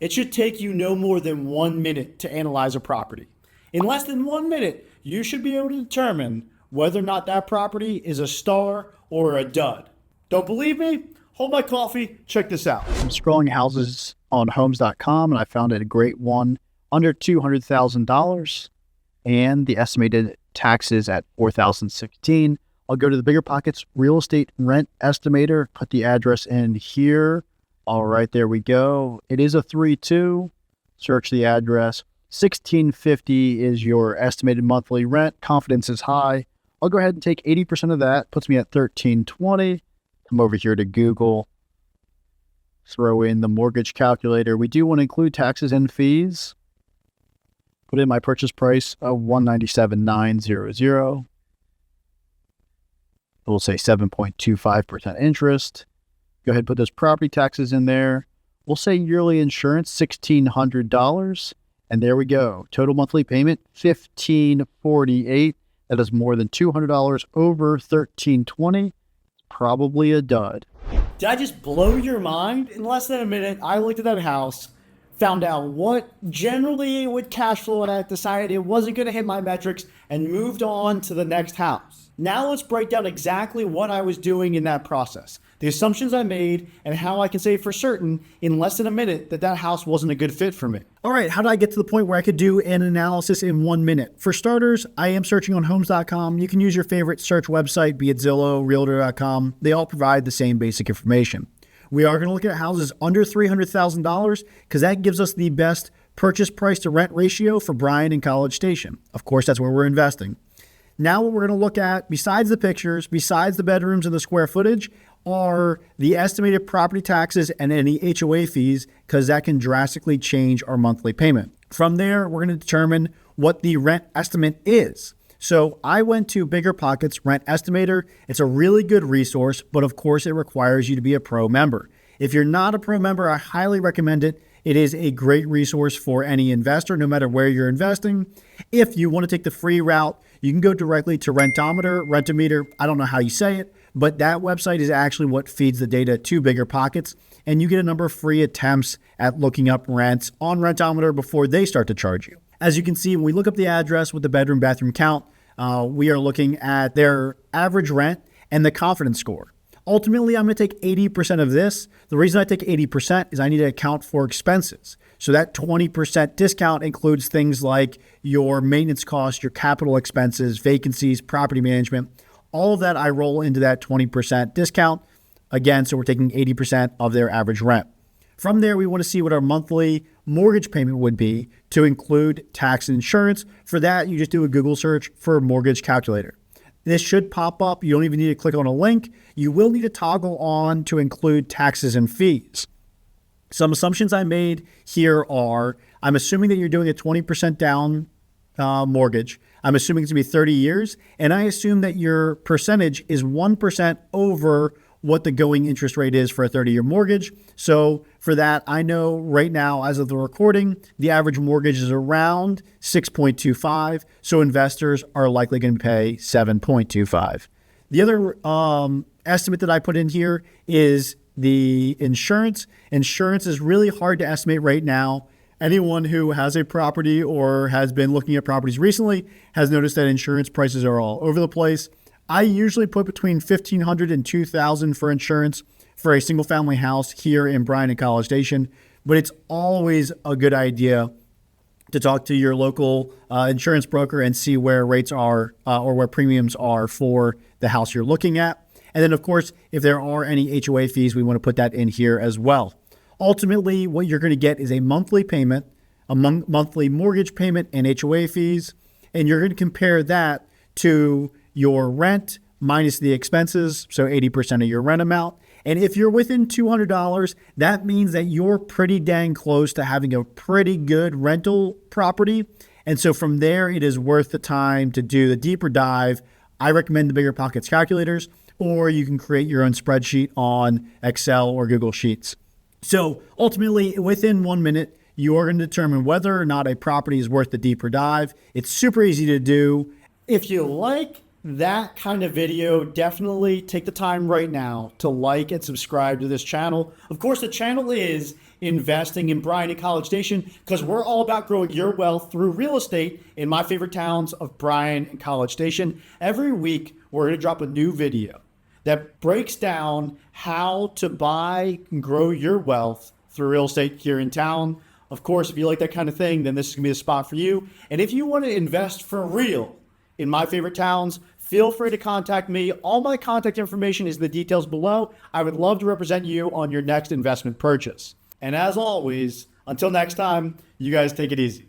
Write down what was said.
It should take you no more than 1 minute to analyze a property. In less than 1 minute, you should be able to determine whether or not that property is a star or a dud. Don't believe me? Hold my coffee, check this out. I'm scrolling houses on homes.com and I found a great one under $200,000 and the estimated taxes at $4,016. I'll go to the Biggerpockets real estate rent estimator, put the address in here. All right, there we go. It is a 3-2. Search the address. $1,650 is your estimated monthly rent. Confidence is high. I'll go ahead and take 80% of that. Puts me at $1,320. Come over here to Google. Throw in the mortgage calculator. We do want to include taxes and fees. Put in my purchase price of $197,900. We'll say 7.25% interest. Go ahead and put those property taxes in there. We'll say yearly insurance, $1,600. And there we go. Total monthly payment, $1,548. That is more than $200 over $1,320. Probably a dud. Did I just blow your mind? In less than a minute, I looked at that house, found out what generally would cash flow, and I decided it wasn't going to hit my metrics and moved on to the next house. Now let's break down exactly what I was doing in that process, the assumptions I made, and how I can say for certain in less than a minute that that house wasn't a good fit for me. All right, how did I get to the point where I could do an analysis in 1 minute? For starters, I am searching on homes.com. You can use your favorite search website, be it Zillow, Realtor.com. They all provide the same basic information. We are going to look at houses under $300,000 because that gives us the best purchase price to rent ratio for Bryan-College Station. Of course, that's where we're investing. Now what we're going to look at, besides the pictures, besides the bedrooms and the square footage, are the estimated property taxes and any HOA fees, because that can drastically change our monthly payment. From there, we're going to determine what the rent estimate is. So I went to Biggerpockets Rent Estimator. It's a really good resource, but of course it requires you to be a pro member. If you're not a pro member, I highly recommend it. It is a great resource for any investor, no matter where you're investing. If you want to take the free route, you can go directly to Rentometer. I don't know how you say it, but that website is actually what feeds the data to Biggerpockets, and you get a number of free attempts at looking up rents on Rentometer before they start to charge you. As you can see, when we look up the address with the bedroom bathroom count, we are looking at their average rent and the confidence score. Ultimately, I'm going to take 80% of this. The reason I take 80% is I need to account for expenses. So that 20% discount includes things like your maintenance costs, your capital expenses, vacancies, property management. All of that I roll into that 20% discount. Again, so we're taking 80% of their average rent. From there, we want to see what our monthly mortgage payment would be to include tax and insurance. For that, you just do a Google search for mortgage calculator. This should pop up. You don't even need to click on a link. You will need to toggle on to include taxes and fees. Some assumptions I made here are, I'm assuming that you're doing a 20% down mortgage. I'm assuming it's going to be 30 years. And I assume that your percentage is 1% over what the going interest rate is for a 30-year mortgage. So for that, I know right now, as of the recording, the average mortgage is around 6.25. So investors are likely going to pay 7.25. The other estimate that I put in here is the insurance. Insurance is really hard to estimate right now. Anyone who has a property or has been looking at properties recently has noticed that insurance prices are all over the place. I usually put between $1,500 and $2,000 for insurance for a single family house here in Bryan-College Station, but it's always a good idea to talk to your local insurance broker and see where rates are or where premiums are for the house you're looking at. And then, of course, if there are any HOA fees, we want to put that in here as well. Ultimately, what you're going to get is a monthly payment, a monthly mortgage payment, and HOA fees, and you're going to compare that to your rent minus the expenses, so 80% of your rent amount. And if you're within $200, that means that you're pretty dang close to having a pretty good rental property. And so from there, it is worth the time to do the deeper dive. I recommend the Biggerpockets calculators, or you can create your own spreadsheet on Excel or Google Sheets. So ultimately, within 1 minute, you are going to determine whether or not a property is worth the deeper dive. It's super easy to do. If you like that kind of video, definitely take the time right now to like and subscribe to this channel. Of course, the channel is investing in Bryan-College Station, because we're all about growing your wealth through real estate in my favorite towns of Bryan and College Station. Every week, we're going to drop a new video that breaks down how to buy and grow your wealth through real estate here in town. Of course, if you like that kind of thing, then this is going to be the spot for you. And if you want to invest for real in my favorite towns, feel free to contact me. All my contact information is in the details below. I would love to represent you on your next investment purchase. And as always, until next time, you guys take it easy.